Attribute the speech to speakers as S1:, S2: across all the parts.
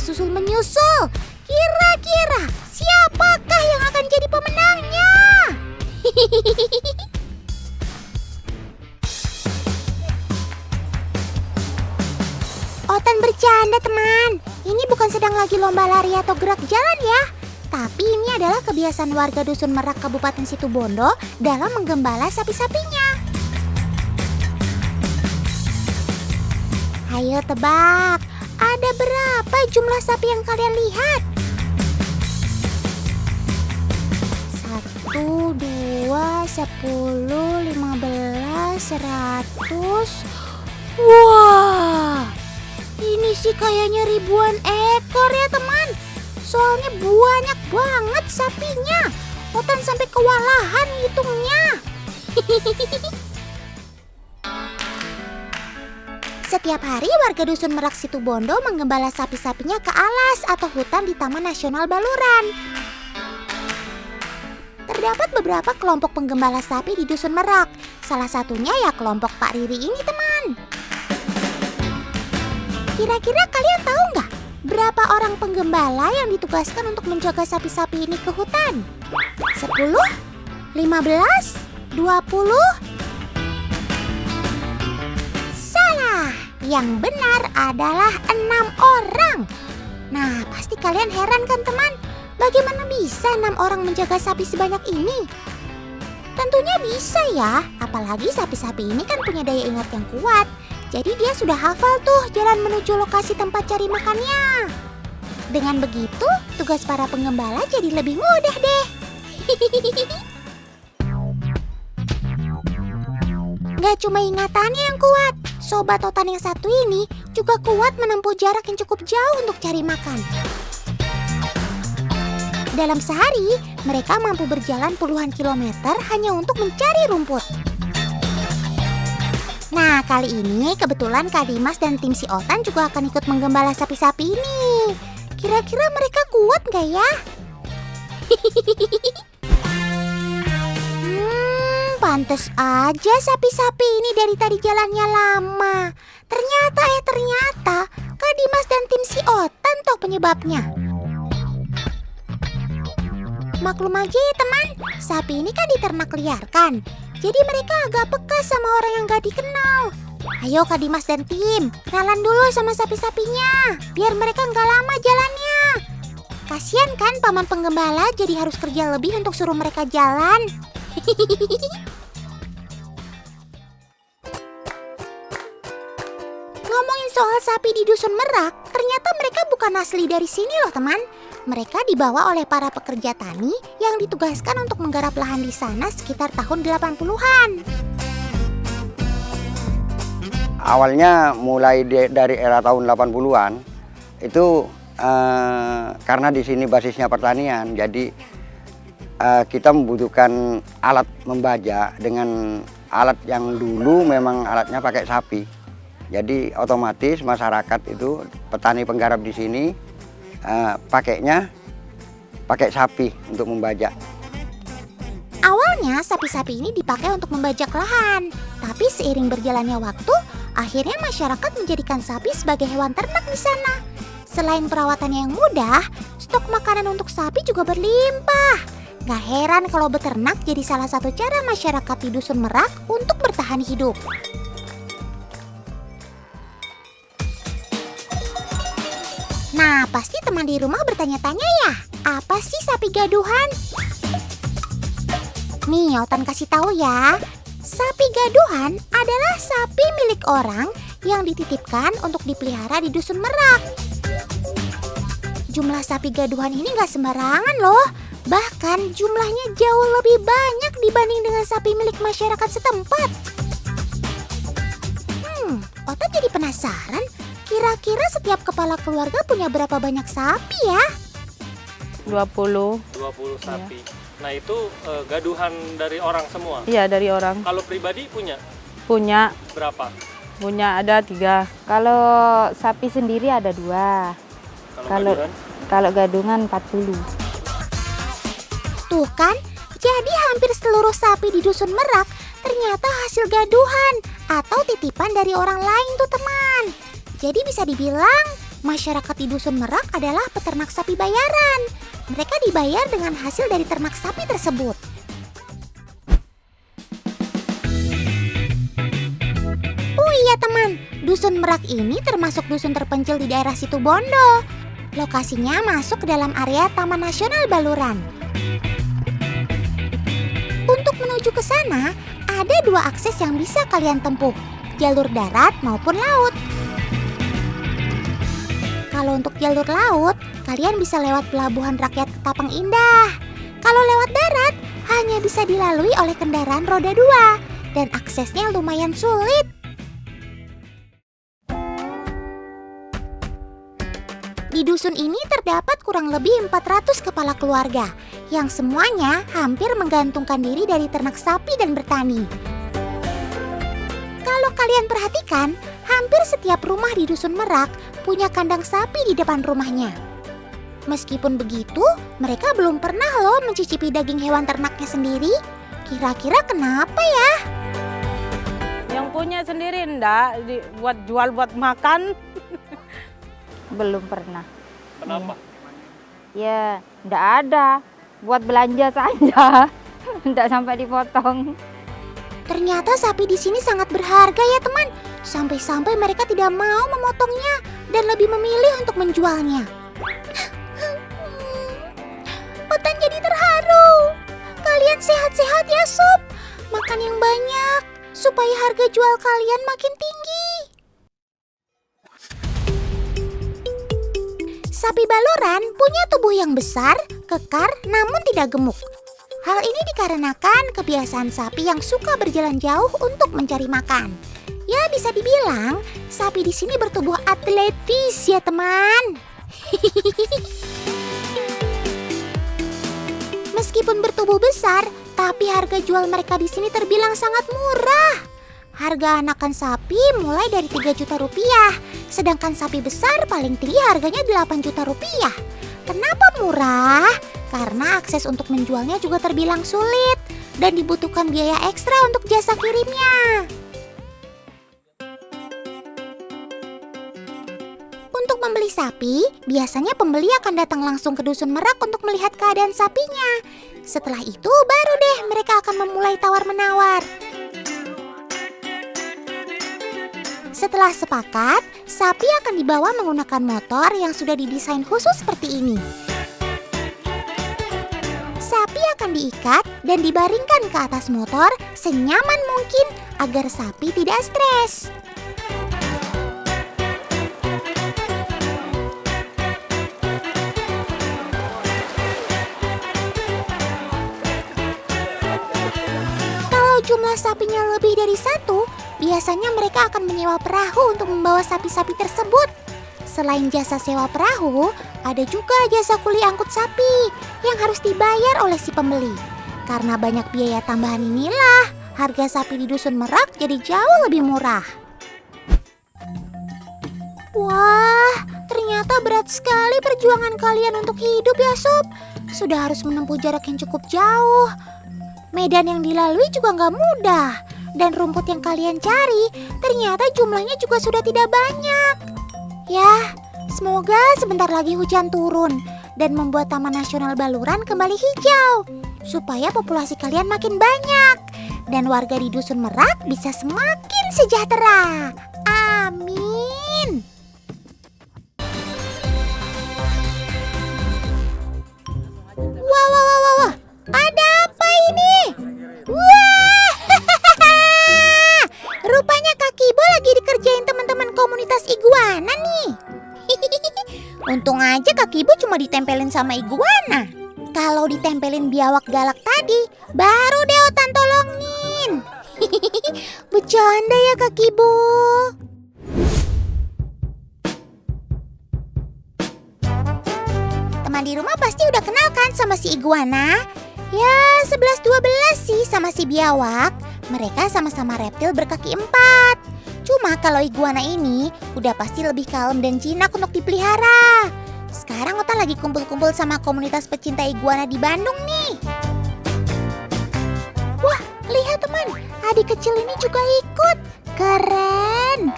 S1: susul menyusul. Kira-kira siapakah yang akan jadi pemenangnya? Otan bercanda, teman. Ini bukan sedang lagi lomba lari atau gerak jalan ya. Tapi ini adalah kebiasaan warga Dusun Merak Kabupaten Situbondo dalam menggembala sapi-sapinya. Ayo tebak, ada berapa jumlah sapi yang kalian lihat? 1, 2, 10, 15, 100. Wah, ini sih kayaknya ribuan ekor ya teman. Soalnya banyak banget sapinya. Otan sampai kewalahan hitungnya. Setiap hari warga Dusun Merak Situbondo menggembala sapi-sapinya ke alas atau hutan di Taman Nasional Baluran. Terdapat beberapa kelompok penggembala sapi di Dusun Merak. Salah satunya ya kelompok Pak Riri ini, teman. Kira-kira kalian tahu nggak berapa orang penggembala yang ditugaskan untuk menjaga sapi-sapi ini ke hutan? 10? 15? 20? Salah, yang benar adalah 6 orang. Nah, pasti kalian heran kan teman? Bagaimana bisa 6 orang menjaga sapi sebanyak ini? Tentunya bisa ya, apalagi sapi-sapi ini kan punya daya ingat yang kuat. Jadi dia sudah hafal tuh jalan menuju lokasi tempat cari makannya. Dengan begitu, tugas para penggembala jadi lebih mudah deh. Gak cuma ingatannya yang kuat, sobat Otan yang satu ini juga kuat menempuh jarak yang cukup jauh untuk cari makan. Dalam sehari, mereka mampu berjalan puluhan kilometer hanya untuk mencari rumput. Nah, kali ini kebetulan Kak Dimas dan tim si Otan juga akan ikut menggembala sapi-sapi ini. Kira-kira mereka kuat gak ya? Pantes aja sapi-sapi ini dari tadi jalannya lama. Ternyata Kak Dimas dan tim si Otan toh penyebabnya. Maklum aja ya teman, sapi ini kan diternak liarkan. Jadi mereka agak peka sama orang yang gak dikenal. Ayo Kak Dimas dan tim, kenalan dulu sama sapi-sapinya, biar mereka gak lama jalannya. Kasian kan paman penggembala jadi harus kerja lebih untuk suruh mereka jalan. Ngomongin soal sapi di Dusun Merak, ternyata mereka bukan asli dari sini loh teman. Mereka dibawa oleh para pekerja tani yang ditugaskan untuk menggarap lahan di sana sekitar tahun 80-an.
S2: Awalnya mulai dari era tahun 80-an, itu karena di sini basisnya pertanian, jadi kita membutuhkan alat membaja dengan alat yang dulu memang alatnya pakai sapi. Jadi otomatis masyarakat itu, petani penggarap di sini, pakainya pakai sapi untuk membajak.
S1: Awalnya sapi-sapi ini dipakai untuk membajak lahan, tapi seiring berjalannya waktu, akhirnya masyarakat menjadikan sapi sebagai hewan ternak di sana. Selain perawatannya yang mudah, stok makanan untuk sapi juga berlimpah. Gak heran kalau beternak jadi salah satu cara masyarakat di Dusun Merak untuk bertahan hidup. Nah, pasti teman di rumah bertanya-tanya ya, apa sih sapi gaduhan? Nih, Otan kasih tahu ya. Sapi gaduhan adalah sapi milik orang yang dititipkan untuk dipelihara di Dusun Merak. Jumlah sapi gaduhan ini gak sembarangan loh. Bahkan jumlahnya jauh lebih banyak dibanding dengan sapi milik masyarakat setempat. Otan jadi penasaran. Kira-kira setiap kepala keluarga punya berapa banyak sapi ya?
S3: 20
S4: sapi. Nah itu gaduhan dari orang semua?
S3: Iya, dari orang.
S4: Kalau pribadi punya?
S3: Punya.
S4: Berapa?
S3: Punya ada 3. Kalau sapi sendiri ada 2. Kalau gadungan 40.
S1: Tuh kan, jadi hampir seluruh sapi di Dusun Merak ternyata hasil gaduhan atau titipan dari orang lain tuh teman. Jadi bisa dibilang Masyarakat di Dusun Merak adalah peternak sapi bayaran. Mereka dibayar dengan hasil dari ternak sapi tersebut. Oh iya teman, Dusun Merak ini termasuk dusun terpencil di daerah Situbondo. Lokasinya masuk ke dalam area Taman Nasional Baluran. Untuk menuju ke sana, ada 2 akses yang bisa kalian tempuh, jalur darat maupun laut. Kalau untuk jalur laut, kalian bisa lewat pelabuhan rakyat Ketapang Indah. Kalau lewat darat, hanya bisa dilalui oleh kendaraan roda 2 dan aksesnya lumayan sulit. Di dusun ini terdapat kurang lebih 400 kepala keluarga yang semuanya hampir menggantungkan diri dari ternak sapi dan bertani. Kalau kalian perhatikan, hampir setiap rumah di Dusun Merak punya kandang sapi di depan rumahnya. Meskipun begitu, mereka belum pernah loh mencicipi daging hewan ternaknya sendiri. Kira-kira kenapa ya?
S3: Yang punya sendiri enggak buat jual buat makan. Belum pernah.
S4: Kenapa?
S3: Ya, enggak ada. Buat belanja saja. Enggak sampai dipotong.
S1: Ternyata sapi di sini sangat berharga ya teman. Sampai-sampai mereka tidak mau memotongnya dan lebih memilih untuk menjualnya. Otan jadi terharu. Kalian sehat-sehat ya Sob. Makan yang banyak supaya harga jual kalian makin tinggi. Sapi Baluran punya tubuh yang besar, kekar, namun tidak gemuk. Hal ini dikarenakan kebiasaan sapi yang suka berjalan jauh untuk mencari makan. Ya bisa dibilang sapi di sini bertubuh atletis ya teman. Meskipun bertubuh besar, tapi harga jual mereka di sini terbilang sangat murah. Harga anakan sapi mulai dari 3 juta rupiah, sedangkan sapi besar paling tinggi harganya 8 juta rupiah. Kenapa murah? Karena akses untuk menjualnya juga terbilang sulit dan dibutuhkan biaya ekstra untuk jasa kirimnya. Untuk membeli sapi, biasanya pembeli akan datang langsung ke Dusun Merak untuk melihat keadaan sapinya. Setelah itu baru deh mereka akan memulai tawar-menawar. Setelah sepakat, sapi akan dibawa menggunakan motor yang sudah didesain khusus seperti ini. Sapi akan diikat dan dibaringkan ke atas motor senyaman mungkin agar sapi tidak stres. Kalau jumlah sapinya lebih dari 1, biasanya mereka akan menyewa perahu untuk membawa sapi-sapi tersebut. Selain jasa sewa perahu, ada juga jasa kuli angkut sapi yang harus dibayar oleh si pembeli. Karena banyak biaya tambahan inilah, harga sapi di Dusun Merak jadi jauh lebih murah. Wah, ternyata berat sekali perjuangan kalian untuk hidup ya Sob. Sudah harus menempuh jarak yang cukup jauh. Medan yang dilalui juga nggak mudah. Dan rumput yang kalian cari ternyata jumlahnya juga sudah tidak banyak. Ya, semoga sebentar lagi hujan turun dan membuat Taman Nasional Baluran kembali hijau, supaya populasi kalian makin banyak dan warga di Dusun Merak bisa semakin sejahtera. Amin. Wah, ada apa ini? Wah, rupanya Kak Kibo lagi dikerjain teman-teman komunitas iguana nih. Untung aja Kak Kibo cuma ditempelin sama iguana. Kalau ditempelin biawak galak tadi, baru deh Otan tolongin. Bercanda ya Kak Kibo. Teman di rumah pasti udah kenal kan sama si iguana? Ya 11-12 sih sama si biawak. Mereka sama-sama reptil berkaki 4. Cuma kalau iguana ini udah pasti lebih kalem dan jinak untuk dipelihara. Sekarang Otan lagi kumpul-kumpul sama komunitas pecinta iguana di Bandung nih. Wah, lihat teman, adik kecil ini juga ikut. Keren.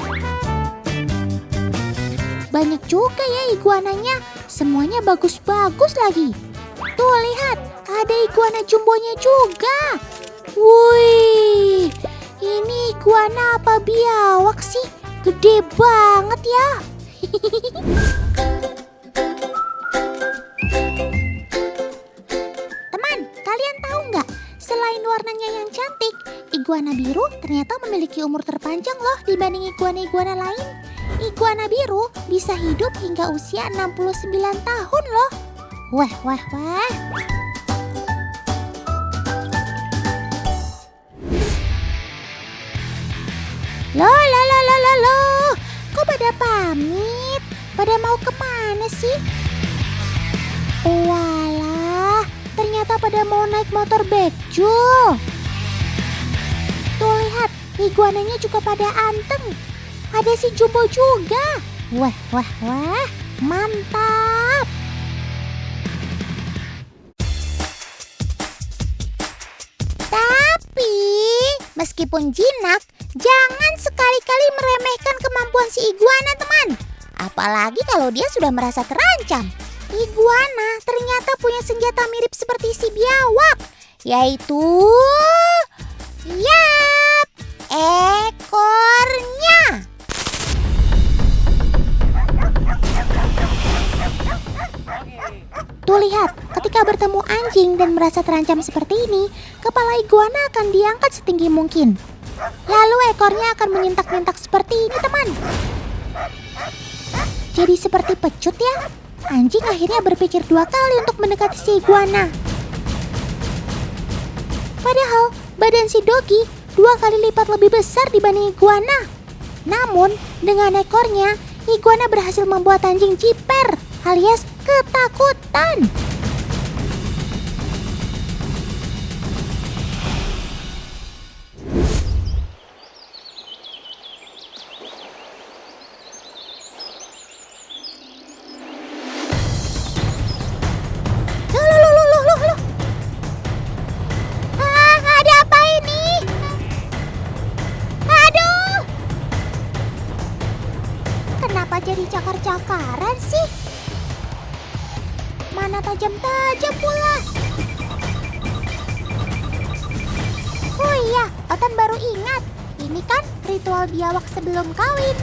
S1: banyak juga ya iguananya. Semuanya bagus-bagus lagi. Tuh lihat, ada iguana jumbonya juga. Wih, ini iguana apa biawak sih? Gede banget ya. Teman, kalian tahu nggak? Selain warnanya yang cantik, iguana biru ternyata memiliki umur terpanjang loh dibanding iguana-iguana lain. Iguana biru bisa hidup hingga usia 69 tahun loh. Wah, wah, wah. Loh. Kok pada pamit? Pada mau kemana sih? Walah, ternyata pada mau naik motor bejo. Tuh lihat, iguananya juga pada anteng. Ada si Jumbo juga. Wah, mantap. Tapi, meskipun jinak, jangan sekali-kali meremehkan kemampuan si iguana, teman. Apalagi kalau dia sudah merasa terancam. Iguana ternyata punya senjata mirip seperti si biawak, yaitu ekornya. Tuh lihat, ketika bertemu anjing dan merasa terancam seperti ini, kepala iguana akan diangkat setinggi mungkin. Lalu ekornya akan menyentak-nyentak seperti ini, teman. Jadi seperti pecut ya. Anjing akhirnya berpikir 2 kali untuk mendekati si iguana. Padahal badan si Dogi 2 kali lipat lebih besar dibanding iguana. Namun dengan ekornya, iguana berhasil membuat anjing jiper alias ketakutan. Ada apa ini? Aduh! Kenapa jadi cakar-cakaran sih? Mana tajam-tajam pula. Oh iya, Otan baru ingat. Ini kan ritual biawak sebelum kawin.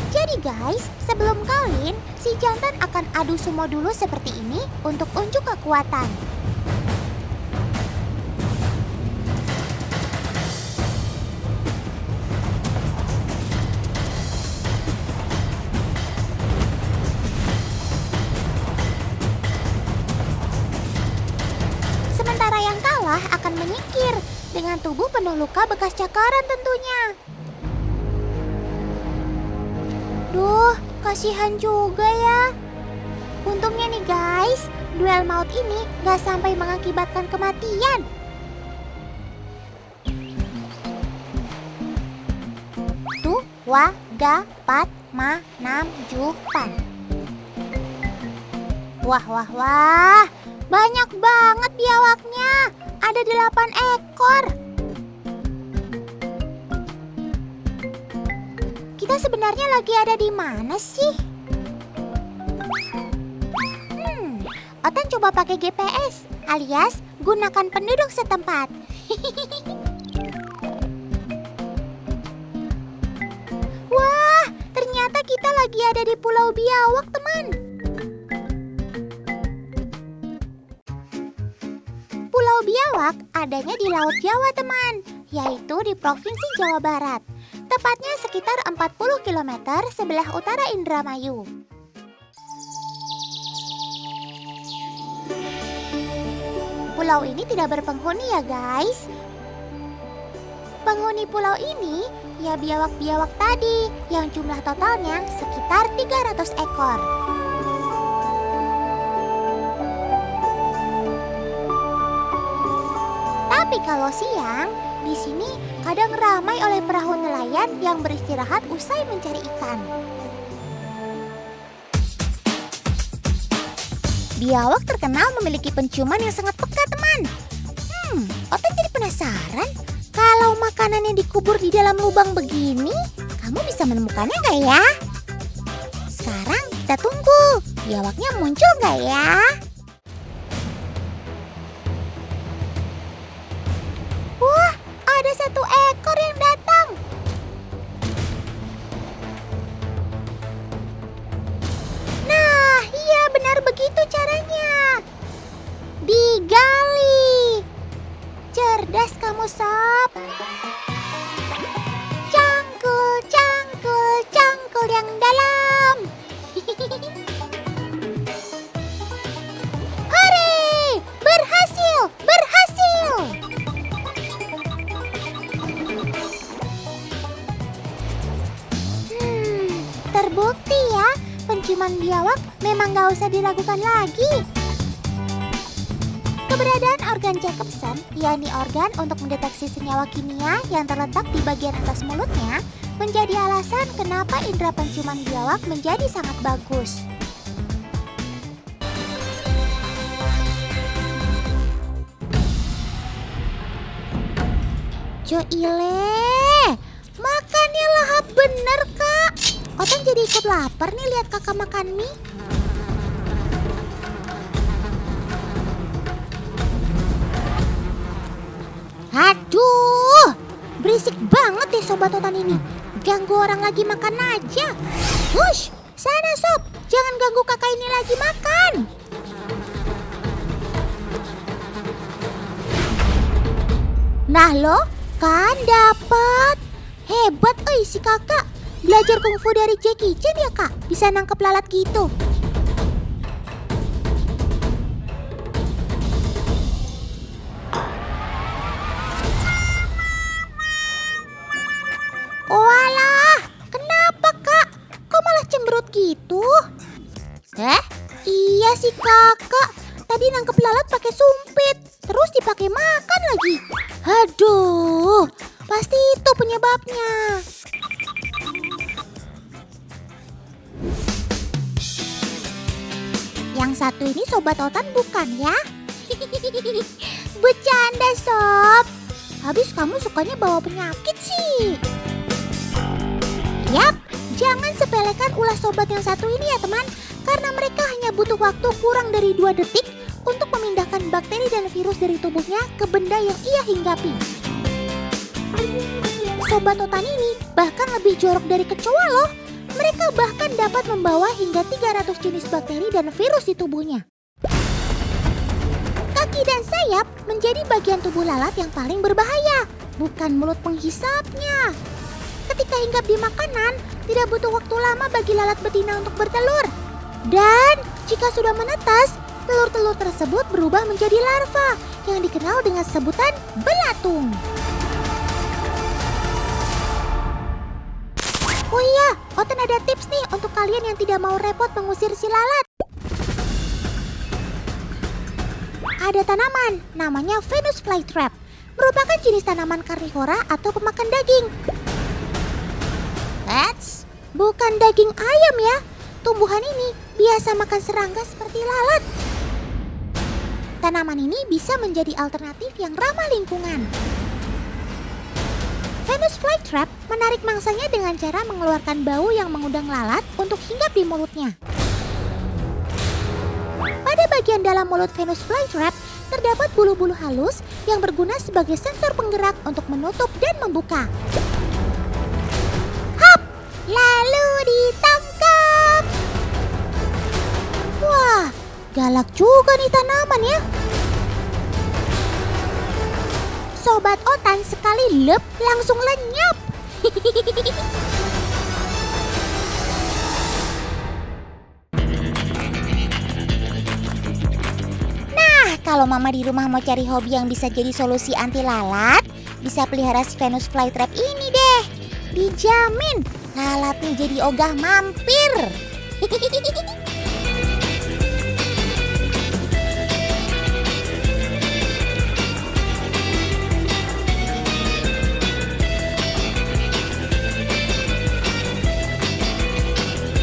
S1: Jadi guys, sebelum kawin, si jantan akan adu sumo dulu seperti ini untuk unjuk kekuatan. Sementara yang kalah akan menyingkir dengan tubuh penuh luka bekas cakaran tentunya. Duh, kasihan juga ya. Untungnya nih guys, duel maut ini gak sampai mengakibatkan kematian. Tuh, wa, ga, pat, ma, nam, ju, pan. Wah, banyak banget biawaknya. Ada 8 ekor. Kita sebenarnya lagi ada di mana sih? Otan coba pakai GPS, alias gunakan penduduk setempat. Wah, ternyata kita lagi ada di Pulau Biawak, teman. Pulau Biawak adanya di Laut Jawa, teman, yaitu di Provinsi Jawa Barat. Tepatnya sekitar 40 km sebelah utara Indramayu. Pulau ini tidak berpenghuni ya guys. Penghuni pulau ini ya biawak-biawak tadi yang jumlah totalnya sekitar 300 ekor. Tapi kalau siang, di sini kadang ramai oleh perahu nelayan yang beristirahat usai mencari ikan. Biawak terkenal memiliki penciuman yang sangat peka, teman. Otan jadi penasaran, kalau makanan yang dikubur di dalam lubang begini, kamu Kamu bisa menemukannya nggak ya? Sekarang kita tunggu. Biawaknya muncul nggak ya? Wah, ada satu ekor yang datang. Nah, iya benar begitu caranya. Digali. Cerdas kamu, Sob. Cangkul, cangkul, cangkul yang dalam. Hore! Berhasil, berhasil. Terbukti ya, penciuman biawak memang gak usah diragukan lagi. Keberadaan organ Jacobson, yakni organ untuk mendeteksi senyawa kimia yang terletak di bagian atas mulutnya, menjadi alasan kenapa indera penciuman biawak menjadi sangat bagus. Joile, makannya lahap bener, Kak. Otan jadi ikut lapar nih lihat kakak makan mie. Aduh, berisik banget deh Sobat Otan ini. Ganggu orang lagi makan aja. Hush, sana Sob, jangan ganggu kakak ini lagi makan. Nah lo, kan dapat. Hebat si kakak. Belajar kungfu dari Jackie Chan ya kak, bisa nangkep lalat gitu. Walah, kenapa kak? Kok malah cemberut gitu? Iya sih kakak, tadi nangkep lalat pakai sumpit, terus dipakai makan lagi. Aduh, pasti itu penyebabnya. Yang satu ini Sobat Otan bukan ya? Bercanda Sob. Habis kamu sukanya bawa penyakit sih. Yap, jangan sepelekan ulah sobat yang satu ini ya teman. Karena mereka hanya butuh waktu kurang dari 2 detik untuk memindahkan bakteri dan virus dari tubuhnya ke benda yang ia hinggapi. Sobat Otan ini bahkan lebih jorok dari kecoa loh. Mereka bahkan dapat membawa hingga 300 jenis bakteri dan virus di tubuhnya. Kaki dan sayap menjadi bagian tubuh lalat yang paling berbahaya, bukan mulut penghisapnya. Ketika hinggap di makanan, tidak butuh waktu lama bagi lalat betina untuk bertelur. Dan jika sudah menetas, telur-telur tersebut berubah menjadi larva yang dikenal dengan sebutan belatung. Oh iya, Otan ada tips nih untuk kalian yang tidak mau repot mengusir si lalat. Ada tanaman, namanya Venus flytrap. Merupakan jenis tanaman karnivora atau pemakan daging. Bukan daging ayam ya. Tumbuhan ini biasa makan serangga seperti lalat. Tanaman ini bisa menjadi alternatif yang ramah lingkungan. Venus flytrap menarik mangsanya dengan cara mengeluarkan bau yang mengundang lalat untuk hinggap di mulutnya. Pada bagian dalam mulut Venus flytrap terdapat bulu-bulu halus yang berguna sebagai sensor penggerak untuk menutup dan membuka. Hap! Lalu ditangkap. Wah, galak juga nih tanaman ya. Sobat Otan sekali lep langsung lenyap. Nah, kalau mama di rumah mau cari hobi yang bisa jadi solusi anti lalat, bisa pelihara si Venus flytrap ini deh. Dijamin lalatnya jadi ogah mampir.